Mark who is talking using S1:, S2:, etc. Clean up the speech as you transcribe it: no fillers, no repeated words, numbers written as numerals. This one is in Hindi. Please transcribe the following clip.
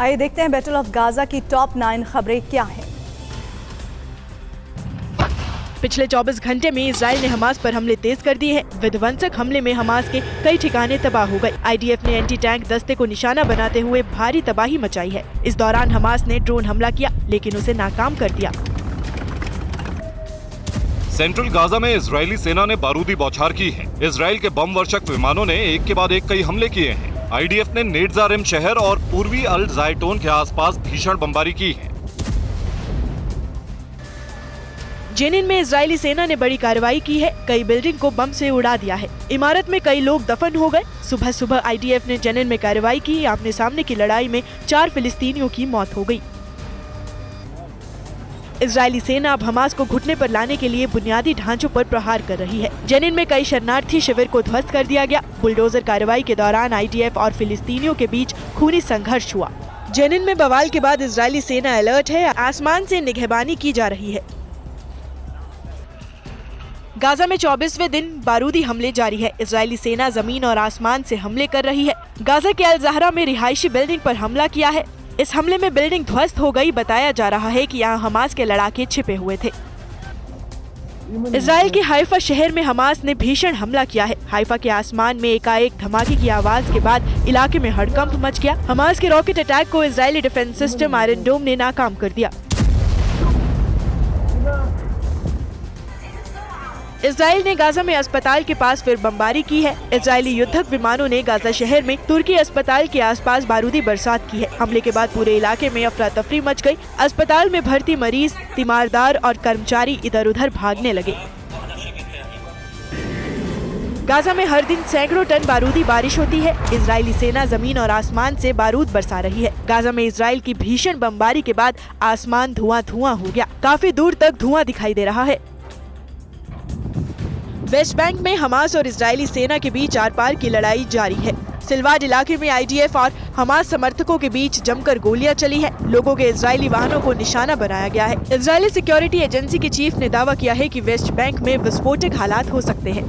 S1: आइए देखते हैं बैटल ऑफ गाजा की टॉप 9 खबरें क्या हैं।
S2: पिछले 24 घंटे में इजराइल ने हमास पर हमले तेज कर दिए हैं। विध्वंसक हमले में हमास के कई ठिकाने तबाह हो गए। आईडीएफ ने एंटी टैंक दस्ते को निशाना बनाते हुए भारी तबाही मचाई है। इस दौरान हमास ने ड्रोन हमला किया, लेकिन उसे नाकाम कर दिया।
S3: सेंट्रल गाजा में इजरायली सेना ने बारूदी बौछार की है। इजराइल के बम वर्षक विमानों ने एक के बाद एक कई हमले किए हैं। आईडीएफ ने नेट्जारिम शहर और पूर्वी अल जायटून के आसपास भीषण बमबारी की है।
S2: जेनिन में इजरायली सेना ने बड़ी कार्रवाई की है। कई बिल्डिंग को बम से उड़ा दिया है। इमारत में कई लोग दफन हो गए। सुबह सुबह आईडीएफ ने जेनिन में कार्रवाई की। आमने सामने की लड़ाई में 4 फिलिस्तीनियों की मौत हो गई। इजरायली सेना अब हमास को घुटने पर लाने के लिए बुनियादी ढांचों पर प्रहार कर रही है। जेनिन में कई शरणार्थी शिविर को ध्वस्त कर दिया गया। बुलडोजर कार्रवाई के दौरान आईडीएफ और फिलिस्तीनियों के बीच खूनी संघर्ष हुआ। जेनिन में बवाल के बाद इजरायली सेना अलर्ट है। आसमान से निगहबानी की जा रही है। गाजा में 24वें दिन बारूदी हमले जारी है। इजरायली सेना जमीन और आसमान से हमले कर रही है। गाजा के अल ज़हरा में रिहायशी बिल्डिंग पर हमला किया है। इस हमले में बिल्डिंग ध्वस्त हो गई। बताया जा रहा है कि यहाँ हमास के लड़ाके छिपे हुए थे। इजराइल के हाइफा शहर में हमास ने भीषण हमला किया है। हाइफा के आसमान में एकाएक धमाके की आवाज के बाद इलाके में हड़कंप मच गया। हमास के रॉकेट अटैक को इजरायली डिफेंस सिस्टम आयरन डोम ने नाकाम कर दिया। इजराइल ने गाजा में अस्पताल के पास फिर बमबारी की है। इजरायली युद्धक विमानों ने गाजा शहर में तुर्की अस्पताल के आसपास बारूदी बरसात की है। हमले के बाद पूरे इलाके में अफरा तफरी मच गई। अस्पताल में भर्ती मरीज, तीमारदार और कर्मचारी इधर उधर भागने लगे। गाजा में हर दिन सैकड़ों टन बारूदी बारिश होती है। इजरायली सेना जमीन और आसमान से बारूद बरसा रही है। गाजा में इजराइल की भीषण बमबारी के बाद आसमान धुआं धुआं हो गया। काफी दूर तक धुआं दिखाई दे रहा है। वेस्ट बैंक में हमास और इजरायली सेना के बीच आर पार की लड़ाई जारी है। सिलवाड इलाके में आईडीएफ और हमास समर्थकों के बीच जमकर गोलियां चली है। लोगों के इजरायली वाहनों को निशाना बनाया गया है। इजरायली सिक्योरिटी एजेंसी के चीफ ने दावा किया है कि वेस्ट बैंक में विस्फोटक हालात हो सकते हैं।